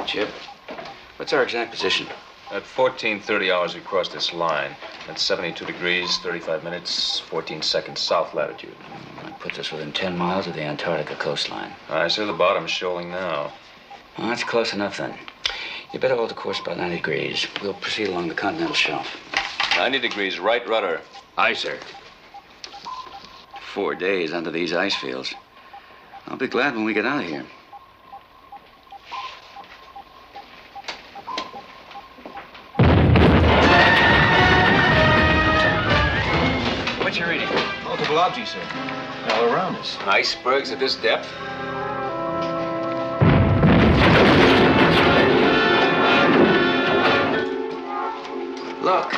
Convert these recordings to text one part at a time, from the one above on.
Chip, what's our exact position? At 14:30 hours, we crossed this line. At 72 degrees, 35 minutes, 14 seconds south latitude. That puts us within 10 miles of the Antarctica coastline. I see the bottom's shoaling now. Well, that's close enough, then. You better hold the course about 90 degrees. We'll proceed along the continental shelf. 90 degrees, right rudder. Aye, sir. 4 days under these ice fields. I'll be glad when we get out of here. What's your reading? Multiple objects, sir. All around us. Icebergs at this depth? Look.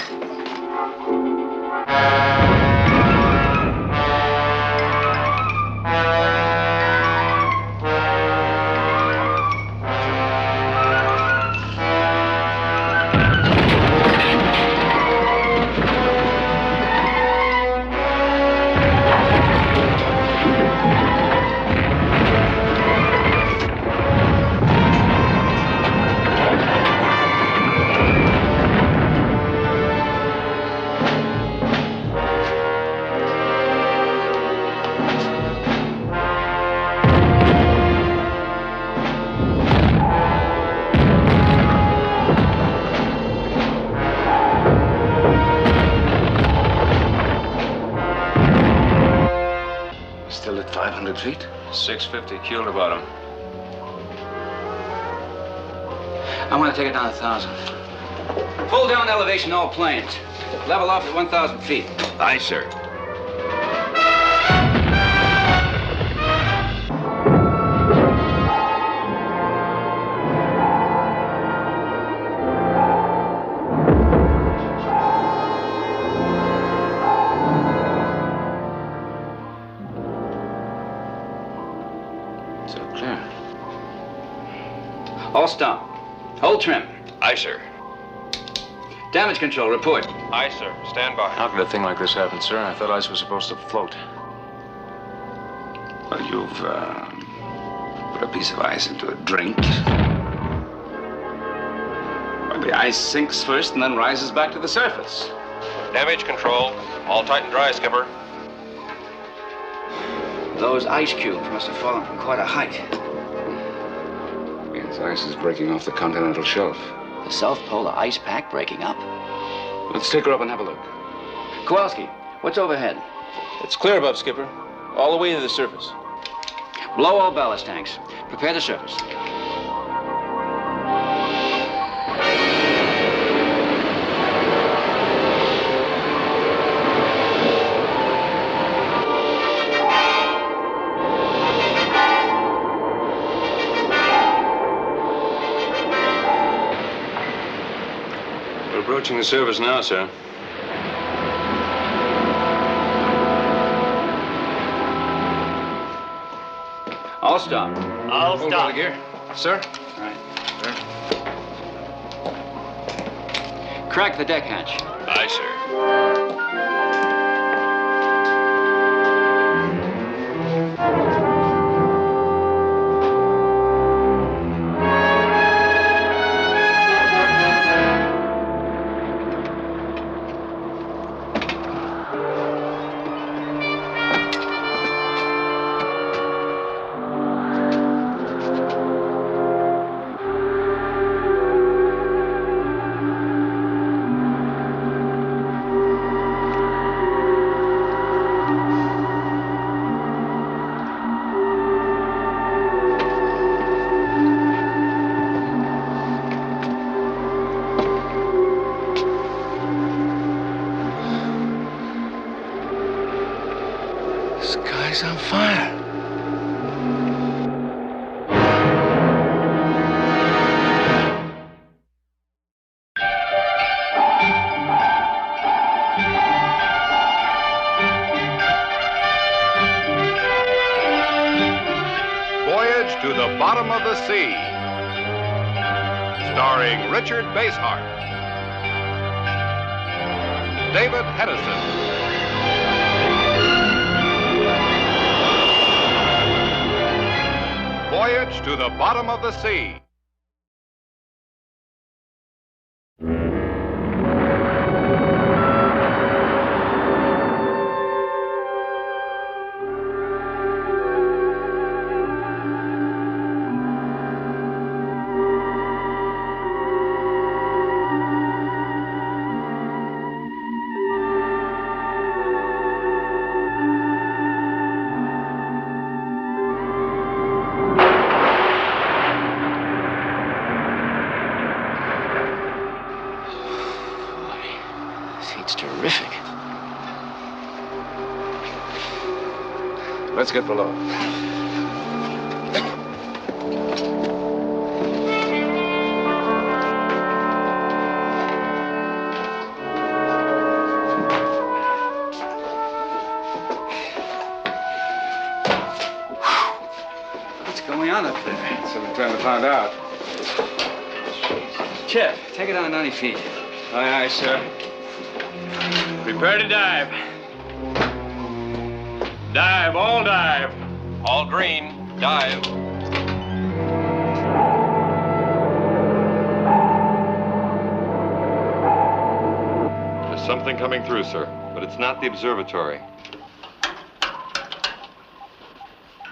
Still at 500 feet? 650 keel to bottom. I want to take it down 1,000. Full down elevation, all planes. Level off at 1,000 feet. Aye, sir. So clear. All stop. Hold trim. Aye, sir. Damage control, report. Aye, sir. Stand by. How could a thing like this happen, sir? I thought ice was supposed to float. Well, you've put a piece of ice into a drink. Well, the ice sinks first and then rises back to the surface. Damage control. All tight and dry, Skipper. Those ice cubes must have fallen from quite a height. Means ice is breaking off the continental shelf. The South Polar ice pack breaking up. Let's take her up and have a look. Kowalski, what's overhead? It's clear above, Skipper. All the way to the surface. Blow all ballast tanks. Prepare the surface. We're approaching the surface now, sir. All stop. I'll Hold all the gear. Sir? All right. Sir. Crack the deck hatch. Aye, sir. Sky's on fire. Voyage to the Bottom of the Sea, starring Richard Basehart, David Hedison, Voyage to the Bottom of the Sea. It's terrific. Let's get below. What's going on up there? So we're trying to find out. Chip, take it down 90 feet. Aye, aye, sir. Prepare to dive. Dive, all dive. All green. Dive. There's something coming through, sir, but it's not the observatory.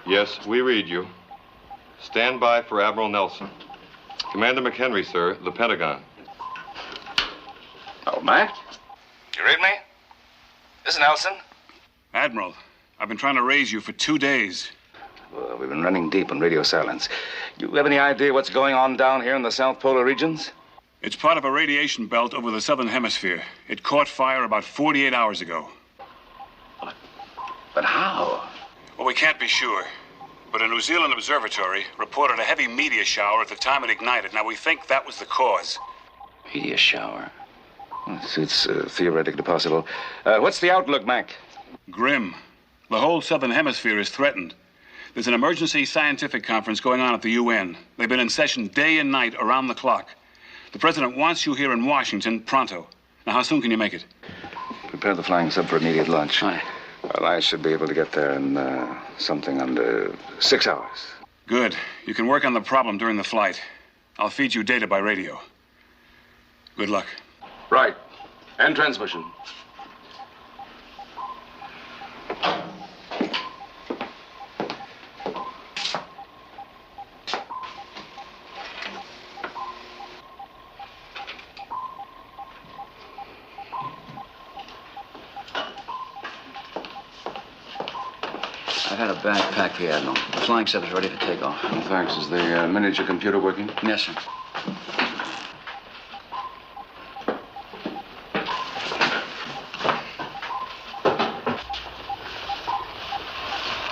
Yes, we read you. Stand by for Admiral Nelson. Commander McHenry, sir, the Pentagon. Oh, Mac? You read me? This is Nelson. Admiral, I've been trying to raise you for 2 days. Well, we've been running deep on radio silence. You have any idea what's going on down here in the South Polar regions? It's part of a radiation belt over the southern hemisphere. It caught fire about 48 hours ago. But how? Well, we can't be sure. But a New Zealand observatory reported a heavy meteor shower at the time it ignited. Now, we think that was the cause. Meteor shower. It's theoretically possible. What's the outlook, Mac? Grim. The whole southern hemisphere is threatened. There's an emergency scientific conference going on at the UN. They've been in session day and night around the clock. The president wants you here in Washington pronto. Now, how soon can you make it? Prepare the flying sub for immediate launch. Aye. Well, I should be able to get there in something under 6 hours. Good. You can work on the problem during the flight. I'll feed you data by radio. Good luck. Right. End transmission. I've had a bag packed for you, Admiral. The flying sub is ready for takeoff. Oh, thanks. Is the miniature computer working? Yes, sir.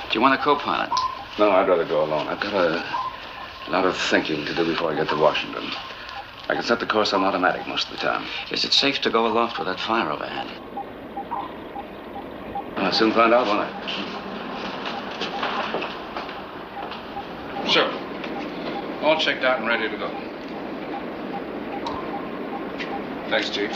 Do you want a co-pilot? No, I'd rather go alone. I've got a lot of thinking to do before I get to Washington. I can set the course on automatic most of the time. Is it safe to go aloft with that fire overhead? I'll soon find out, won't I? Sure. All checked out and ready to go. Thanks, Chief.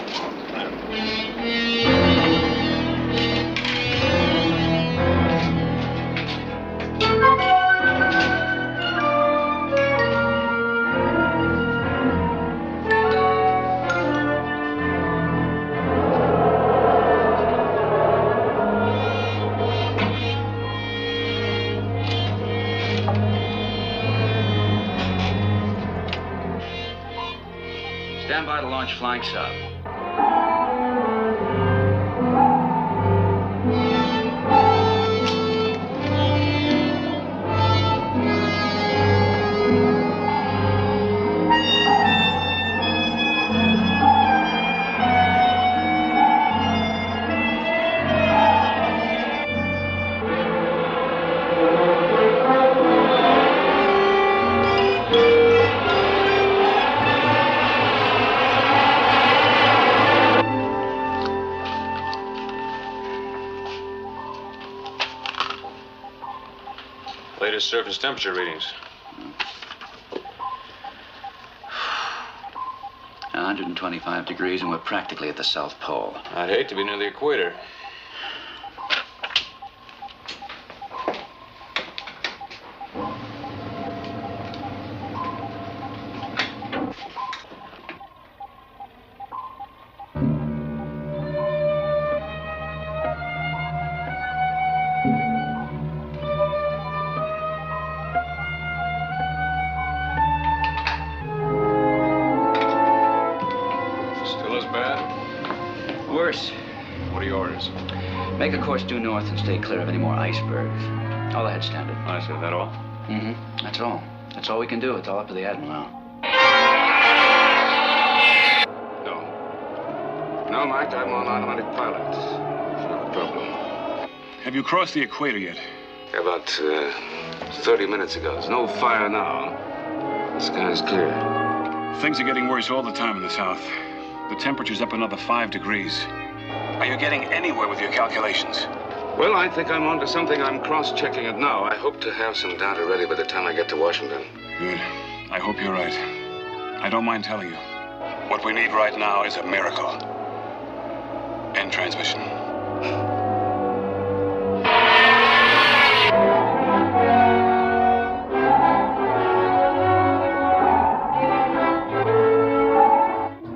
Stand by to launch flying sub. Latest surface temperature readings. 125 degrees, and we're practically at the South Pole. I'd hate to be near the equator. Worse. What are your orders? Make a course due north and stay clear of any more icebergs. All ahead standard. I said that all? Mm-hmm. That's all. That's all we can do. It's all up to the Admiral now. No. No, tarmac, I'm on automatic pilot. It's not a problem. Have you crossed the equator yet? About 30 minutes ago. There's no fire now. The sky's clear. Things are getting worse all the time in the south. The temperature's up another 5 degrees. Are you getting anywhere with your calculations? Well, I think I'm onto something. I'm cross-checking it now. I hope to have some data ready by the time I get to Washington. Good. I hope you're right. I don't mind telling you. What we need right now is a miracle. End transmission.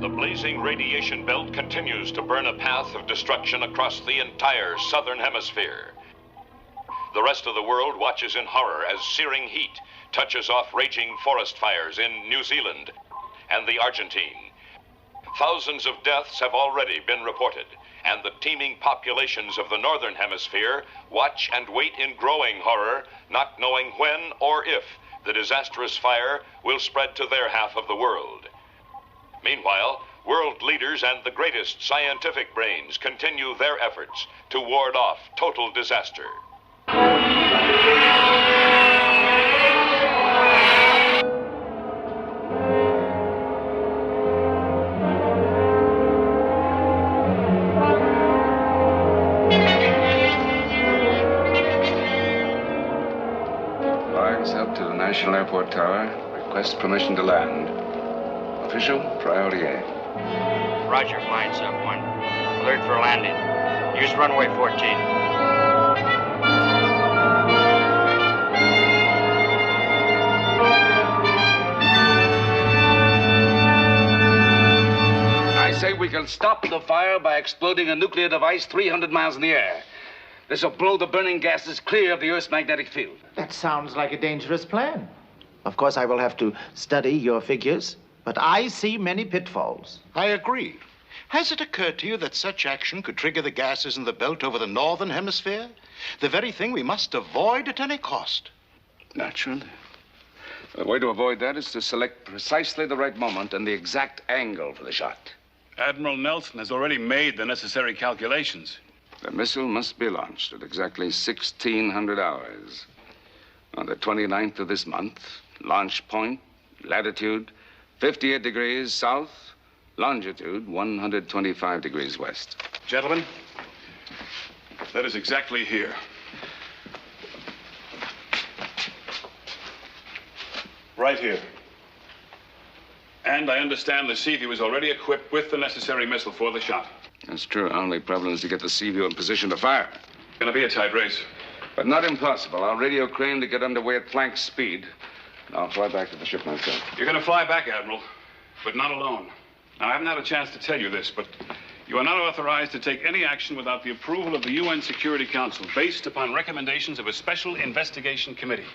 The blazing radiation belt continues to burn a path of destruction across the entire southern hemisphere. The rest of the world watches in horror as searing heat touches off raging forest fires in New Zealand and the Argentine. Thousands of deaths have already been reported, and the teeming populations of the northern hemisphere watch and wait in growing horror, not knowing when or if the disastrous fire will spread to their half of the world. Meanwhile, world leaders and the greatest scientific brains continue their efforts to ward off total disaster. Flags up to the National Airport Tower. Request permission to land. Official, priority A. Roger, flying sub 1. Alert for landing. Use runway 14. I say we can stop the fire by exploding a nuclear device 300 miles in the air. This will blow the burning gases clear of the Earth's magnetic field. That sounds like a dangerous plan. Of course, I will have to study your figures, but I see many pitfalls. I agree. Has it occurred to you that such action could trigger the gases in the belt over the northern hemisphere? The very thing we must avoid at any cost. Naturally. The way to avoid that is to select precisely the right moment and the exact angle for the shot. Admiral Nelson has already made the necessary calculations. The missile must be launched at exactly 1600 hours. On the 29th of this month, launch point, latitude 58 degrees south, longitude 125 degrees west. Gentlemen, that is exactly here. Right here. And I understand the Seaview is already equipped with the necessary missile for the shot. That's true. Our only problem is to get the Seaview in position to fire. Gonna be a tight race. But not impossible. I'll radio crane to get underway at flank speed. And I'll fly back to the ship myself. You're gonna fly back, Admiral, but not alone. Now, I haven't had a chance to tell you this, but you are not authorized to take any action without the approval of the UN Security Council, based upon recommendations of a special investigation committee.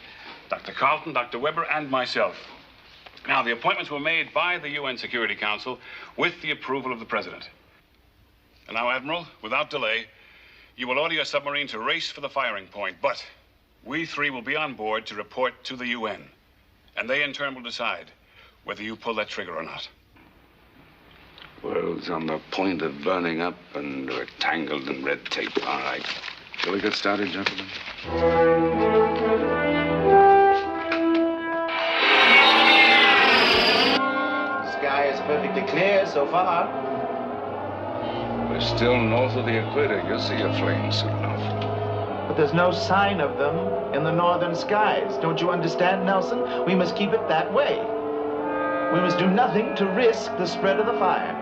Dr. Carlton, Dr. Weber, and myself. Now, the appointments were made by the UN Security Council with the approval of the President. And now, Admiral, without delay, you will order your submarine to race for the firing point, but we three will be on board to report to the UN. And they, in turn, will decide whether you pull that trigger or not. World's on the point of burning up, and we're tangled in red tape. All right. Shall we get started, gentlemen? The sky is perfectly clear so far. We're still north of the equator. You'll see a flame soon enough. But there's no sign of them in the northern skies. Don't you understand, Nelson? We must keep it that way. We must do nothing to risk the spread of the fire.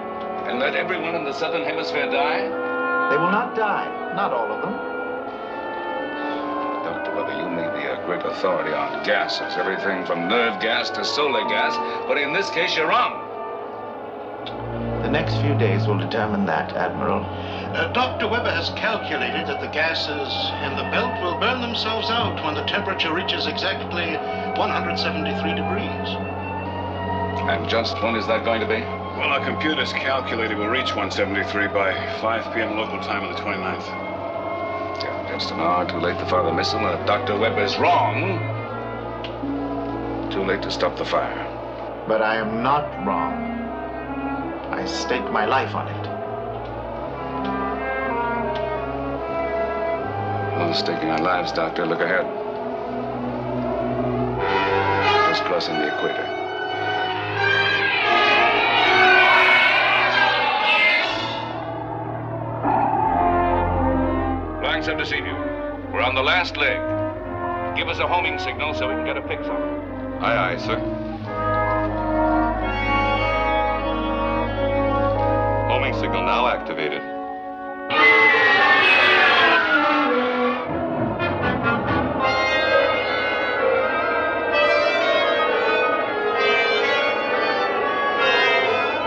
And let everyone in the southern hemisphere die? They will not die. Not all of them. Dr. Weber, you may be a great authority on gases, everything from nerve gas to solar gas, but in this case, you're wrong. The next few days will determine that, Admiral. Dr. Weber has calculated that the gases in the belt will burn themselves out when the temperature reaches exactly 173 degrees. And just when is that going to be? Well, our computers calculated we'll reach 173 by 5 p.m. local time on the 29th. Yeah, just an hour too late to fire the missile, and if Dr. Weber's wrong, too late to stop the fire. But I am not wrong. I stake my life on it. staking our lives, Doctor. Look ahead. Just crossing the equator. Flying sub to Seaview. We're on the last leg. Give us a homing signal so we can get a fix on it. Aye, aye, sir. Homing signal now activated.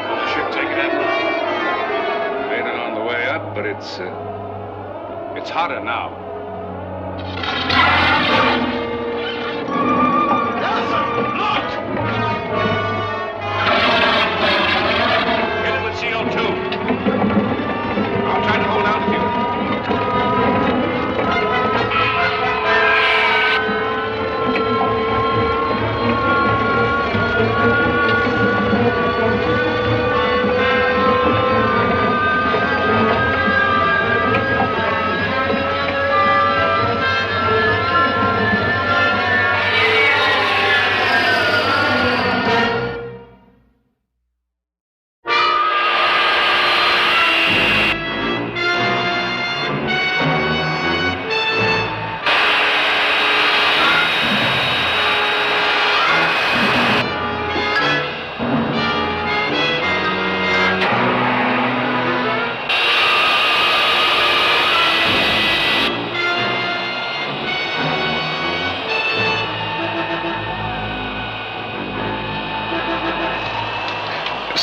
Will the ship take it in? Made it on the way up, but it's hotter now. CO2. I'm trying to hold altitude.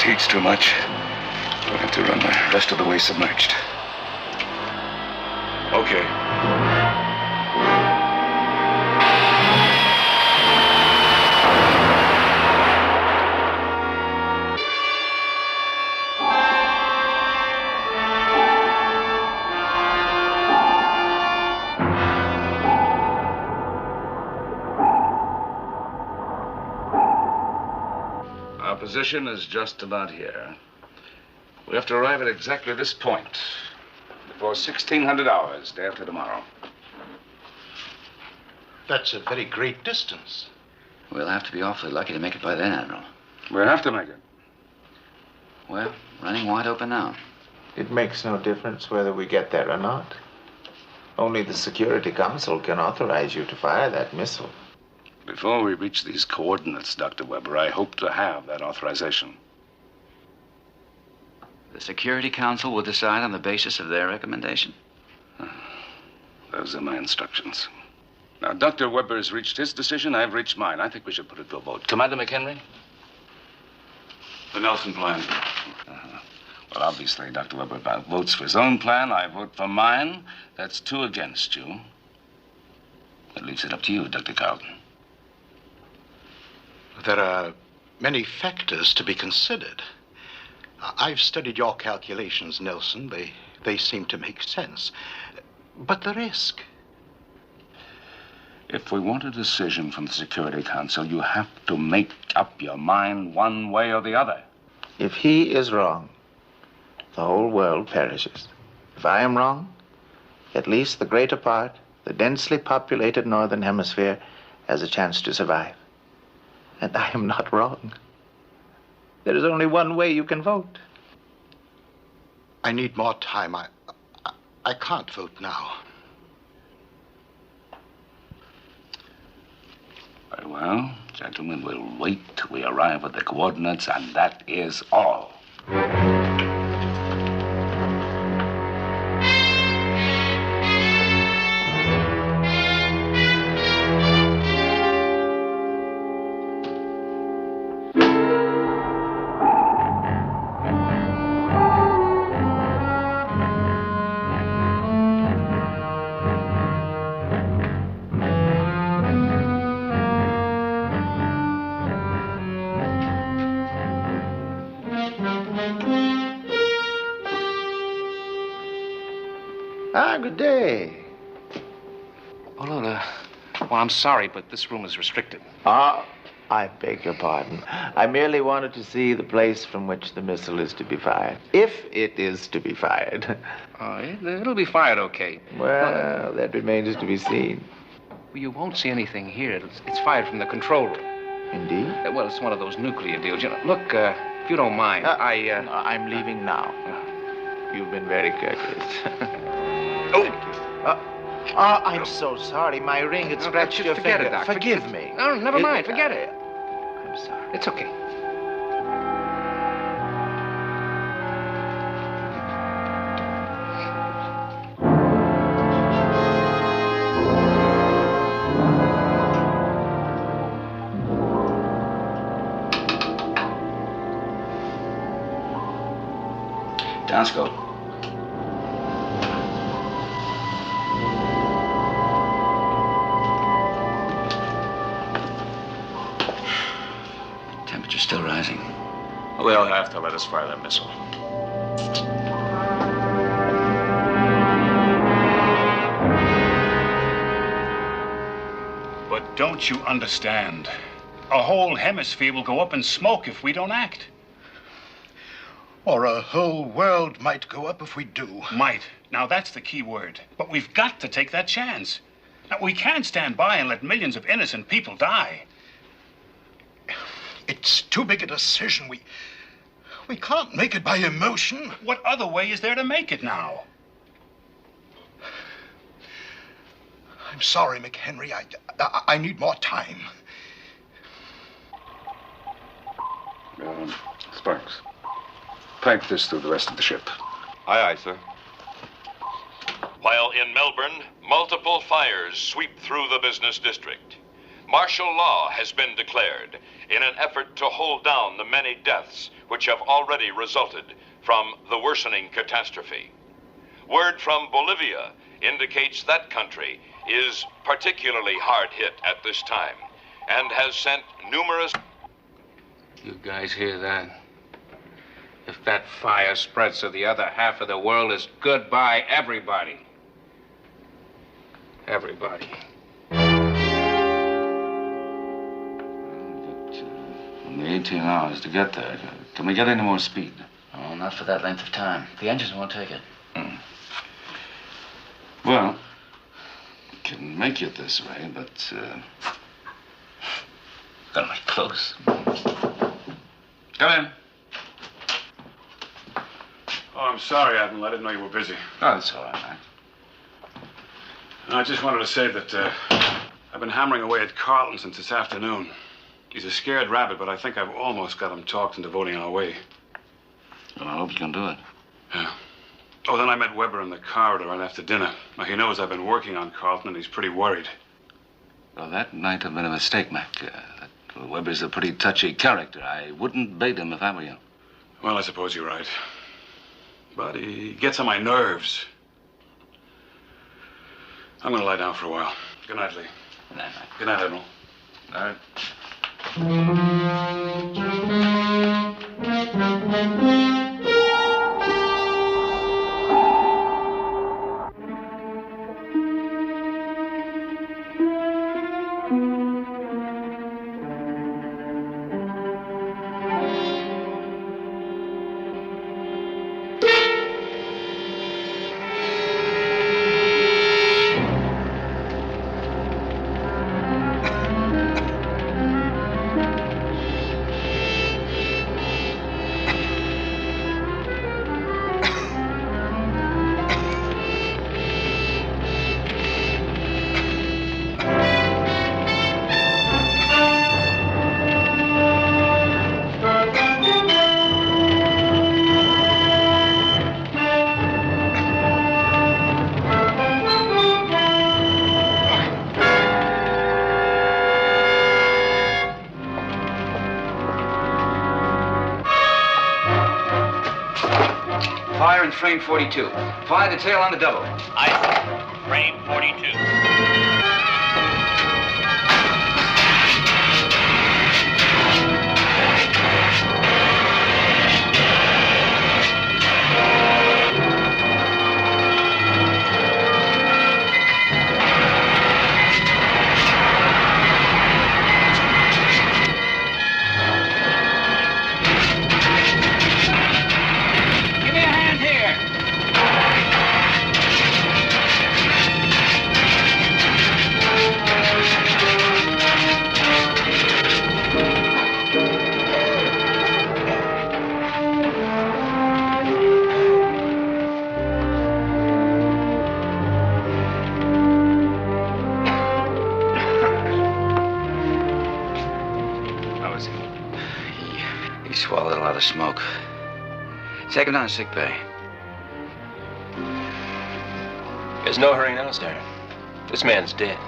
Heat's too much. We'll have to run the rest of the way submerged. Okay. Our position is just about here. We have to arrive at exactly this point before 1600 hours, day after tomorrow. That's a very great distance. We'll have to be awfully lucky to make it by then, Admiral. We'll have to make it. Well, running wide open now. It makes no difference whether we get there or not. Only the Security Council can authorize you to fire that missile. Before we reach these coordinates, Dr. Weber, I hope to have that authorization. The Security Council will decide on the basis of their recommendation. Those are my instructions. Now, Dr. Weber has reached his decision. I've reached mine. I think we should put it to a vote. Commander McHenry? The Nelson plan. Well, obviously, Dr. Weber votes for his own plan. I vote for mine. That's 2 against you. That leaves it up to you, Dr. Carlton. There are many factors to be considered. I've studied your calculations, Nelson. They seem to make sense. But the risk. If we want a decision from the Security Council, you have to make up your mind one way or the other. If he is wrong, the whole world perishes. If I am wrong, at least the greater part, the densely populated northern hemisphere, has a chance to survive. And I am not wrong. There is only one way you can vote. I need more time. I can't vote now. Very well, gentlemen, we'll wait till we arrive at the coordinates, and that is all. Good day. Oh, no, well, I'm sorry, but this room is restricted. I I beg your pardon. I merely wanted to see the place from which the missile is to be fired. If it is to be fired. Oh, it'll be fired okay. Well, that remains to be seen. Well, you won't see anything here. It's fired from the control room. Indeed? Well, it's one of those nuclear deals. You know, look, if you don't mind, I'm leaving now. You've been very courteous. I'm so sorry. My ring had scratched your forget finger. it, Doc. Forgive me. No, never mind. Forget it. I'm sorry. It's okay. Downscope. Temperature's still rising. Well, they'll have to let us fire that missile. But don't you understand? A whole hemisphere will go up in smoke if we don't act. Or a whole world might go up if we do. Might. Now, that's the key word. But we've got to take that chance. Now, we can't stand by and let millions of innocent people die. It's too big a decision. We can't make it by emotion. What other way is there to make it now? I'm sorry, McHenry. I need more time. Sparks, pipe this through the rest of the ship. Aye, aye, sir. While in Melbourne, multiple fires sweep through the business district. Martial law has been declared in an effort to hold down the many deaths which have already resulted from the worsening catastrophe. Word from Bolivia indicates that country is particularly hard hit at this time and has sent numerous... You guys hear that? If that fire spreads to the other half of the world, it's goodbye, everybody. Everybody. Only 18 hours to get there. Can we get any more speed? Oh, not for that length of time. The engines won't take it. Well, we can make it this way, but... Gotta be close. Come in. Oh, I'm sorry, Admiral. I didn't know you were busy. Oh, that's all right, man. I just wanted to say that I've been hammering away at Carlton since this afternoon. He's a scared rabbit, but I think I've almost got him talked into voting our way. Well, I hope you can do it. Yeah. Oh, then I met Weber in the corridor right after dinner. Now, he knows I've been working on Carlton, and he's pretty worried. Well, that might have been a mistake, Mac. Weber's a pretty touchy character. I wouldn't bait him if I were you. Well, I suppose you're right. But he gets on my nerves. I'm going to lie down for a while. Good night, Lee. Good night, Mike. Good night, Admiral. All right. Fire in frame 42. Fire the tail on the double. Aye, sir. Frame 42. out of smoke. Take him down to sick bay. There's no hurry now, sir. This man's dead.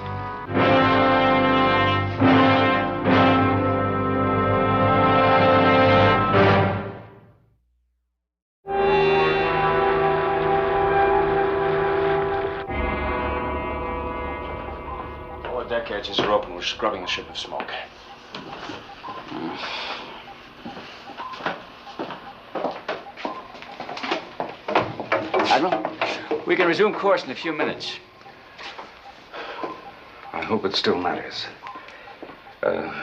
All the deck hatches are open. We're scrubbing the ship of smoke. Admiral, we can resume course in a few minutes. I hope it still matters.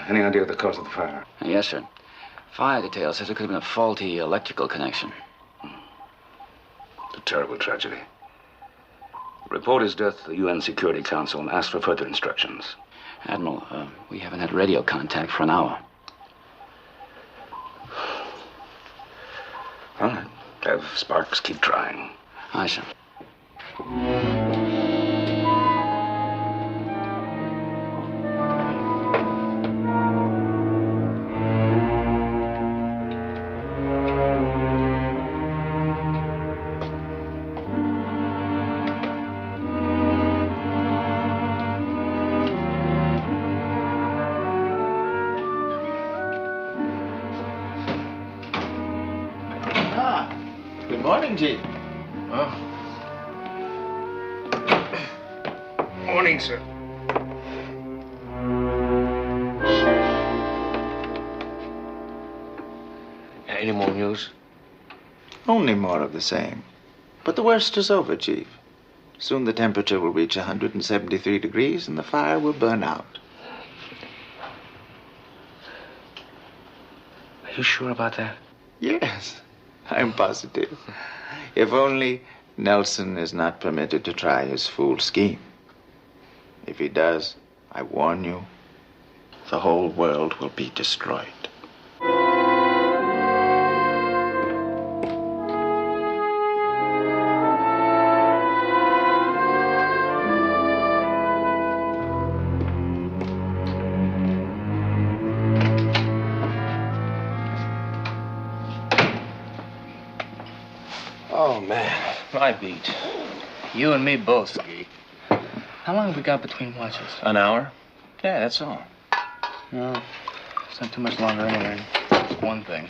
Any idea of the cause of the fire? Yes, sir. Fire detail says it could have been a faulty electrical connection. It's a terrible tragedy. Report his death to the UN Security Council and ask for further instructions. Admiral, we haven't had radio contact for an hour. All right. Have Sparks keep trying. Aye, sir. Good morning, Chief. Morning, sir. Any more news? Only more of the same. But the worst is over, Chief. Soon the temperature will reach 173 degrees and the fire will burn out. Are you sure about that? Yes, I'm positive. If only Nelson is not permitted to try his fool scheme. If he does, I warn you, the whole world will be destroyed. Oh, man. My beat. You and me both, Ski. How long have we got between watches? An hour? Yeah, that's all. No, it's not too much longer anyway. It's one thing.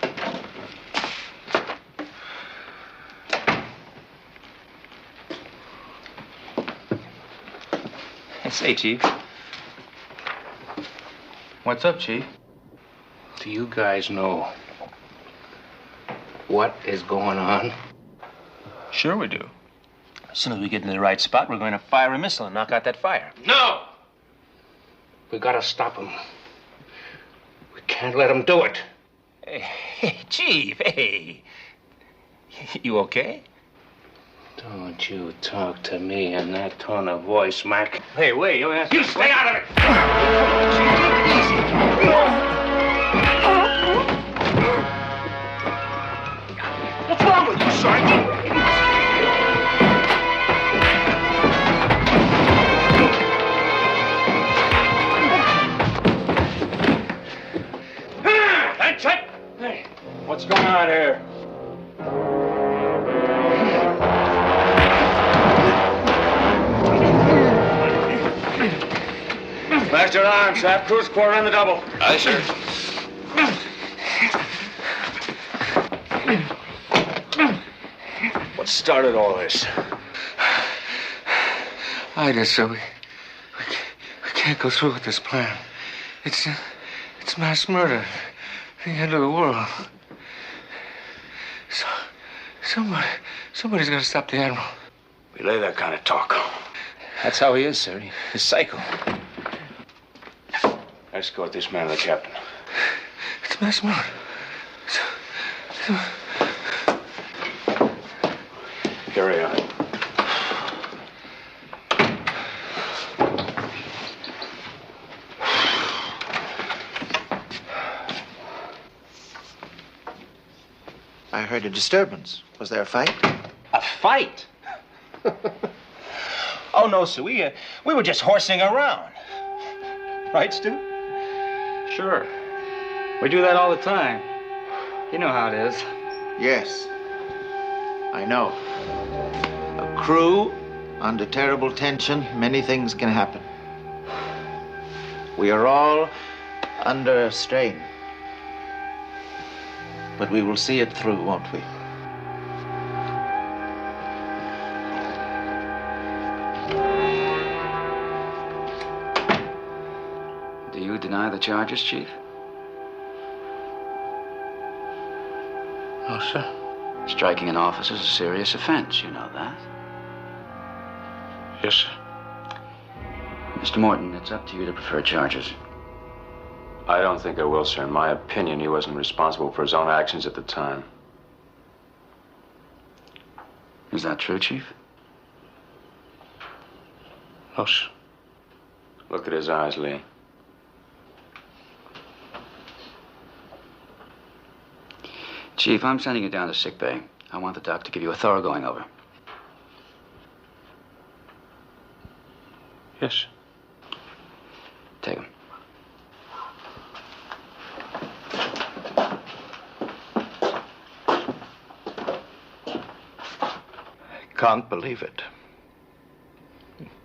Say, Chief. What's up, Chief? Do you guys know what is going on? Sure we do. As soon as we get in the right spot, we're going to fire a missile and knock out that fire. No! We gotta stop him. We can't let him do it. Hey, Chief, hey. You okay? Don't you talk to me in that tone of voice, Mac. Hey, wait, You stay out of it! What's wrong with you, Sergeant? Hey, What's going on here? Blast your arms, Sap. Cruise quarter on the double. Aye, sir. What started all this? I just said we can't go through with this plan. It's mass murder. The end of the world. Somebody's got to stop the Admiral. Relay that kind of talk. That's how he is, sir. He's psycho. Escort this man to the captain. It's mass murder. Carry on. I heard a disturbance. Was there a fight? A fight? Oh, no, sir. We were just horsing around. Right, Stu? Sure. We do that all the time. You know how it is. Yes, I know. A crew under terrible tension, many things can happen. We are all under strain. But we will see it through, won't we? Do you deny the charges, Chief? No, sir. Striking an officer is a serious offense, you know that. Yes, sir. Mr. Morton, it's up to you to prefer charges. I don't think I will, sir. In my opinion, he wasn't responsible for his own actions at the time. Is that true, Chief? No, sir. Look at his eyes, Lee. Chief, I'm sending you down to sickbay. I want the doc to give you a thorough going over. Yes, sir. Take him. Can't believe it.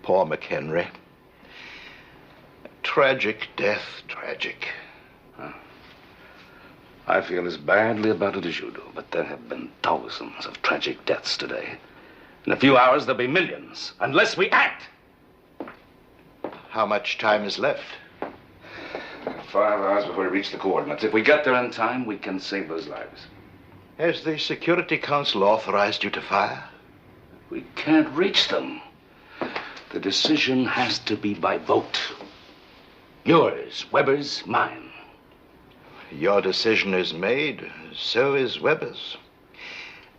Poor McHenry. Tragic death, tragic. I feel as badly about it as you do, but there have been thousands of tragic deaths today. In a few hours, there'll be millions, unless we act. How much time is left? 5 hours before we reach the coordinates. If we get there in time, we can save those lives. Has the Security Council authorized you to fire? We can't reach them. The decision has to be by vote. Yours, Weber's, mine. Your decision is made, so is Weber's.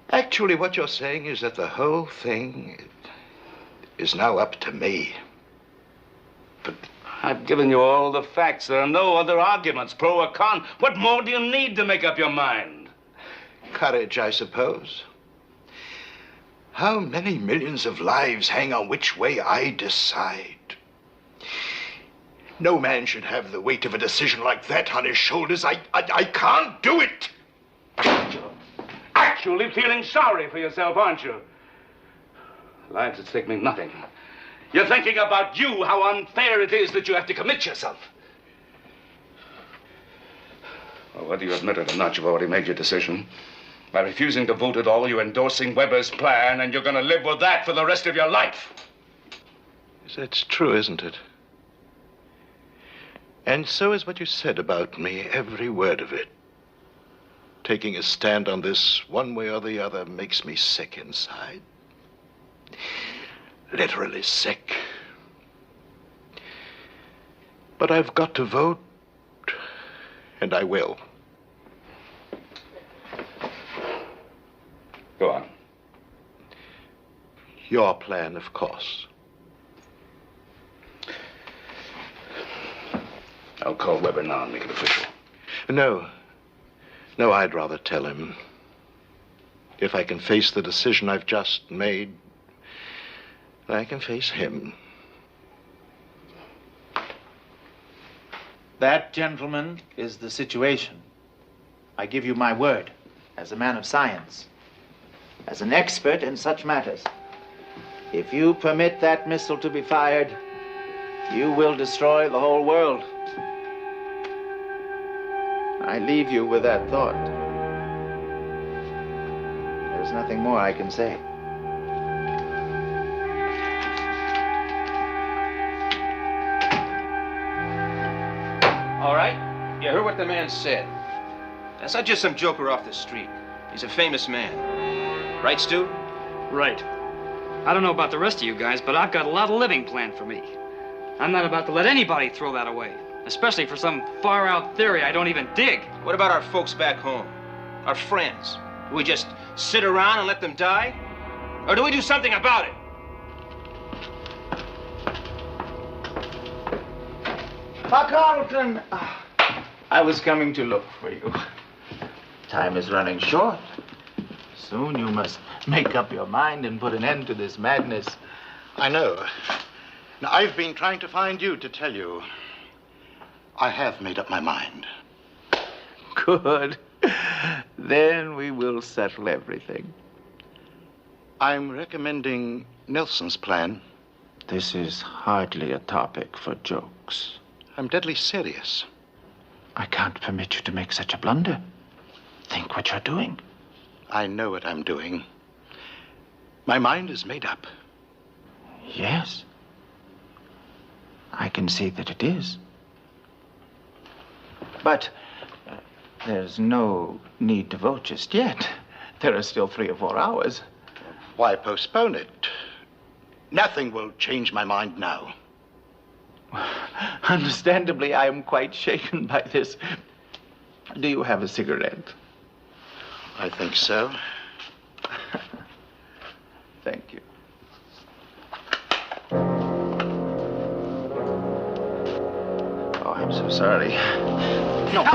Actually, what you're saying is that the whole thing is now up to me. But I've given you all the facts. There are no other arguments, pro or con. What more do you need to make up your mind? Courage, I suppose. How many millions of lives hang on which way I decide? No man should have the weight of a decision like that on his shoulders. I can't do it. You're actually feeling sorry for yourself, aren't you? Lives at stake mean nothing. You're thinking about you, how unfair it is that you have to commit yourself. Well, whether you admit it or not, you've already made your decision. By refusing to vote at all, you're endorsing Weber's plan, and you're going to live with that for the rest of your life. That's true, isn't it? And so is what you said about me, every word of it. Taking a stand on this one way or the other makes me sick inside. Literally sick. But I've got to vote, and I will. Go on. Your plan, of course. I'll call Weber now and make it official. No, I'd rather tell him. If I can face the decision I've just made, I can face him. That, gentlemen, is the situation. I give you my word, as a man of science, as an expert in such matters. If you permit that missile to be fired, you will destroy the whole world. I leave you with that thought. There's nothing more I can say. All right, you heard what the man said. That's not just some joker off the street. He's a famous man. Right, Stu? Right. I don't know about the rest of you guys, but I've got a lot of living planned for me. I'm not about to let anybody throw that away, especially for some far-out theory I don't even dig. What about our folks back home? Our friends? Do we just sit around and let them die? Or do we do something about it? Carlton, I was coming to look for you. Time is running short. Soon you must make up your mind and put an end to this madness. I know. Now, I've been trying to find you to tell you. I have made up my mind. Good. Then we will settle everything. I'm recommending Nelson's plan. This is hardly a topic for jokes. I'm deadly serious. I can't permit you to make such a blunder. Think what you're doing. I know what I'm doing. My mind is made up. Yes. I can see that it is. But there's no need to vote just yet. There are still 3 or 4 hours. Why postpone it? Nothing will change my mind now. Understandably, I am quite shaken by this. Do you have a cigarette? I think so. Thank you. Oh, I'm so sorry. No.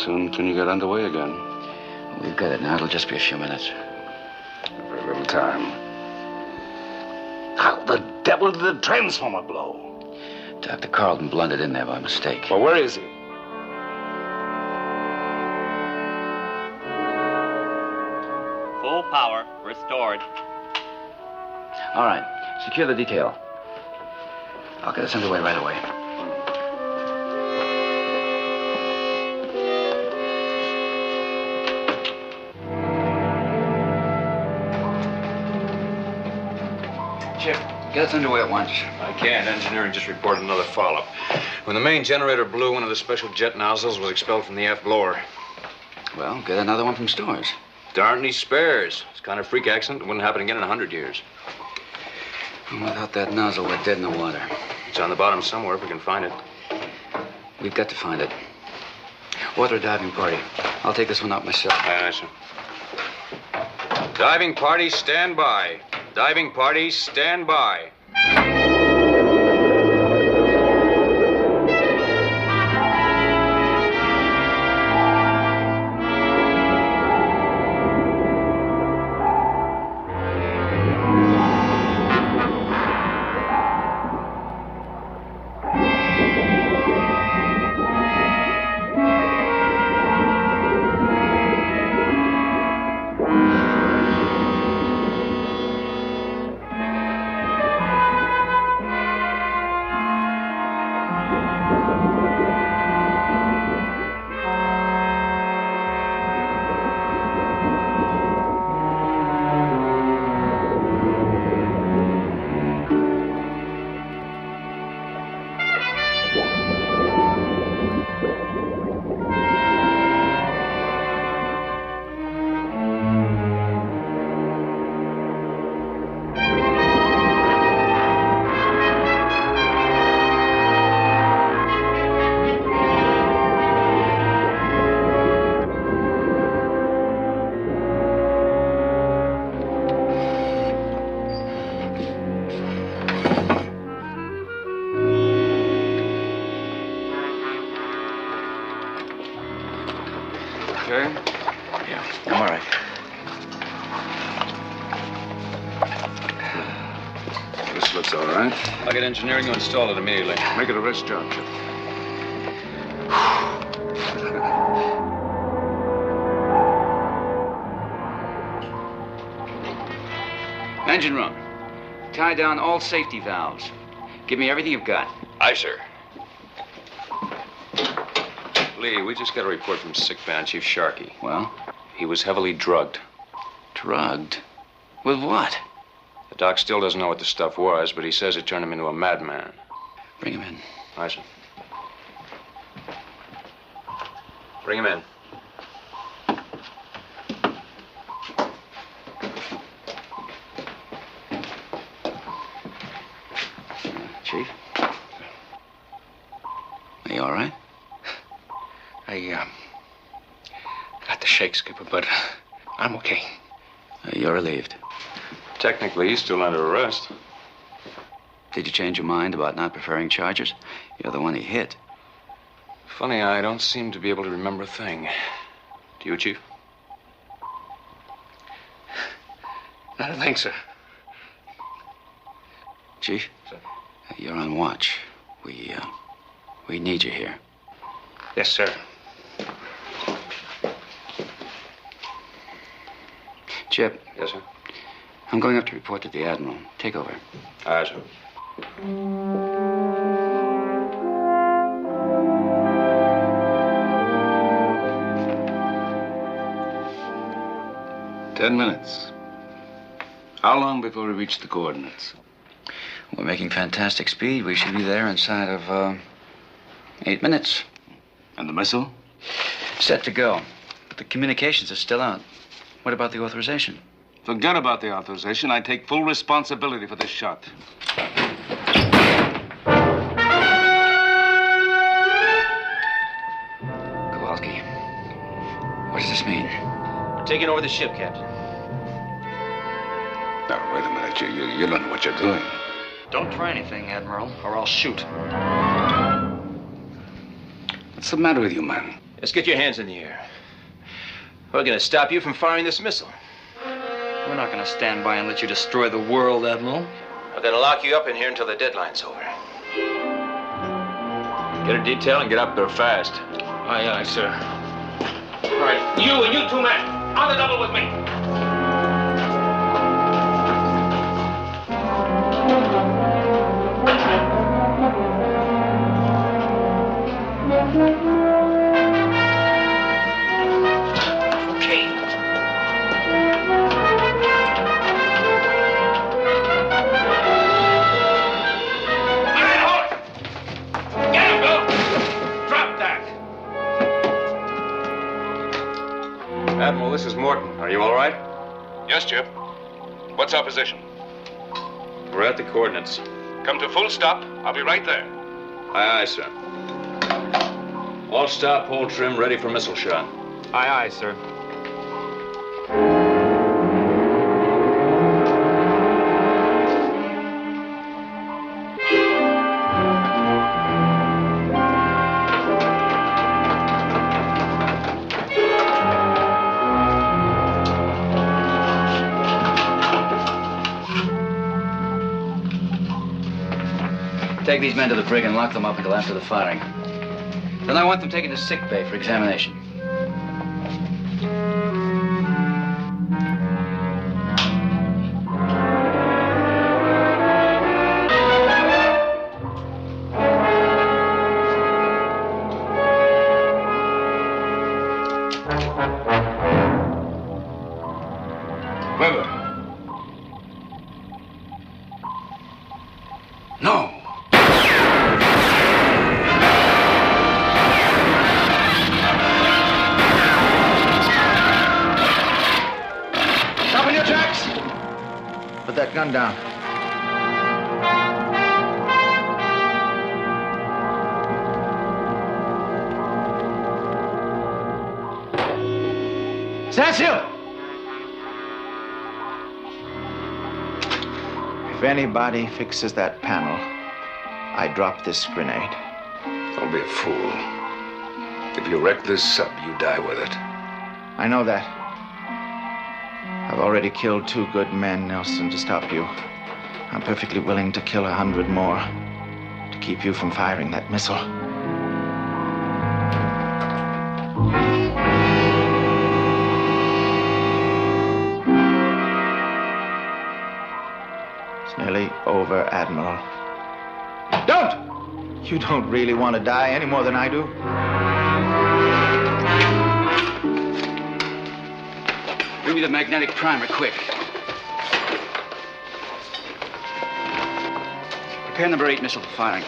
Soon can you get underway again? We've got it now. It'll just be a few minutes. Very little time. How the devil did the transformer blow? Dr. Carlton blundered in there by mistake. Well, where is he? Full power restored. All right. Secure the detail. I'll get us underway right away. Chip, get us underway at once. I can't. Engineering just reported another follow-up. When the main generator blew, one of the special jet nozzles was expelled from the aft blower. Well, get another one from Stores. There aren't any spares. It's kind of a freak accident. It wouldn't happen again in 100 years. Without that nozzle, we're dead in the water. It's on the bottom somewhere if we can find it. We've got to find it. Order a diving party. I'll take this one out myself. Aye, sir. Diving party, stand by. Diving party, stand by. Okay? Yeah, I'm all right. This looks all right. I'll get engineering to install it immediately. Make it a rest job, Chip. Engine room. Tie down all safety valves. Give me everything you've got. Aye, sir. Lee, we just got a report from sick bay on Chief Sharkey. Well? He was heavily drugged. Drugged? With what? The doc still doesn't know what the stuff was, but he says it turned him into a madman. Bring him in. Aye, sir. Bring him in. Chief. Are you all right? I got the shakes, Skipper, but I'm okay. You're relieved. Technically, he's still under arrest. Did you change your mind about not preferring charges? You're the one he hit. Funny, I don't seem to be able to remember a thing. Do you, Chief? Not a thing, sir. Chief? Sir? You're on watch. We need you here. Yes, sir. Chip. Yes, sir? I'm going up to report to the Admiral. Take over. Aye, sir. Ten minutes. How long before we reach the coordinates? We're making fantastic speed. We should be there inside of 8 minutes. And the missile? Set to go. But the communications are still out. What about the authorization? Forget about the authorization. I take full responsibility for this shot. Kowalski, what does this mean? We're taking over the ship, Captain. Now, wait a minute. You don't know what you're doing. Don't try anything, Admiral, or I'll shoot. What's the matter with you, man? Let's get your hands in the air. We're going to stop you from firing this missile. We're not going to stand by and let you destroy the world, Admiral. We're going to lock you up in here until the deadline's over. Get a detail and get up there fast. Aye, aye, sir. All right, you two men, on the double with me. Admiral, this is Morton. Are you all right? Yes, Chip. What's our position? We're at the coordinates. Come to full stop. I'll be right there. Aye, aye, sir. All stop, hold trim, ready for missile shot. Aye, aye, sir. Take these men to the brig and lock them up until after the firing. Then I want them taken to sick bay for examination. Weber. No. Stop in your tracks! Put that gun down. Stand still! If anybody fixes that panel, I drop this grenade. Don't be a fool. If you wreck this sub, you die with it. I know that. I've already killed 2 good men, Nelson, to stop you. I'm perfectly willing to kill 100 more to keep you from firing that missile. It's nearly over, Admiral. Don't! You don't really want to die any more than I do. Bring me the magnetic primer, quick. Prepare number 8 missile for firing.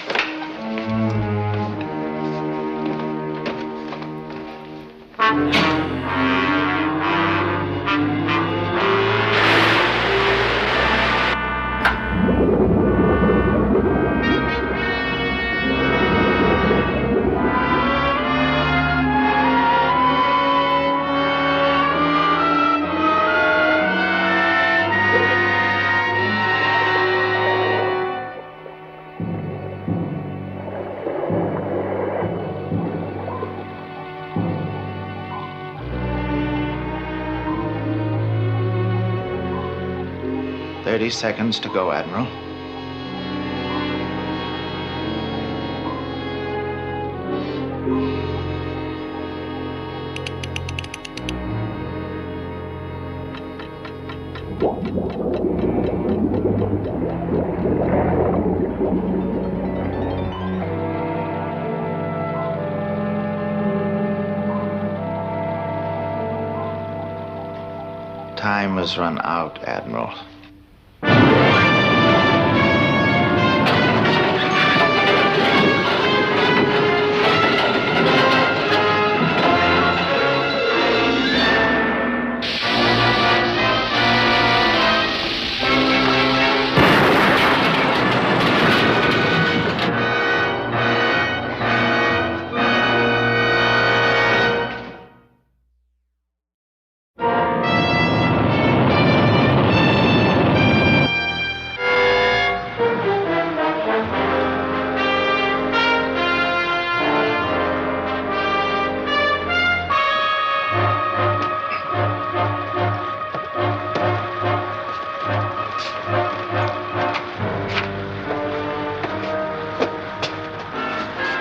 30 seconds to go, Admiral. Time has run out, Admiral.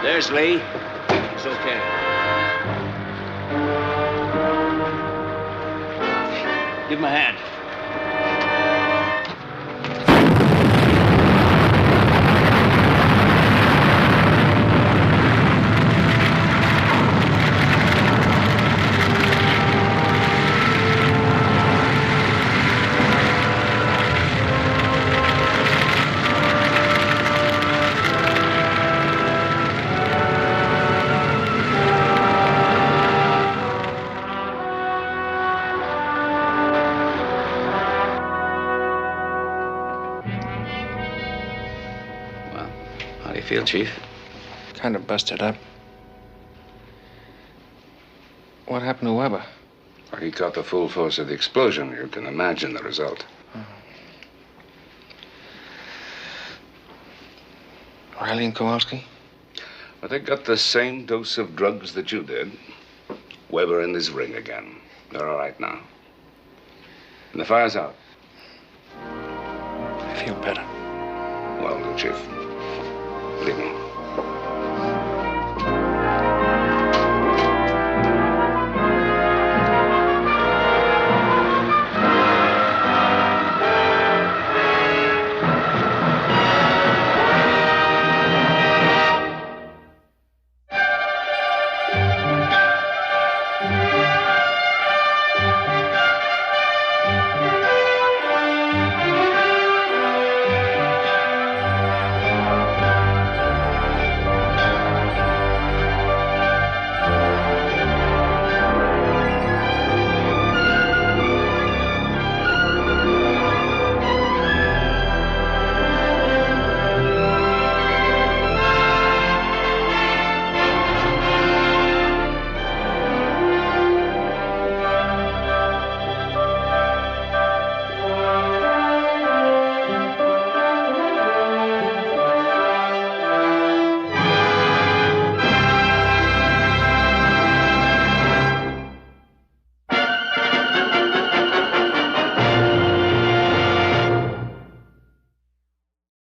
There's Lee. He's okay. Give him a hand. How do you feel, Chief? Kind of busted up. What happened to Weber? Well, he caught the full force of the explosion. You can imagine the result. Riley and Kowalski? Well, they got the same dose of drugs that you did. Weber in his ring again. They're all right now. And the fire's out. I feel better. Well, Chief. Leave him.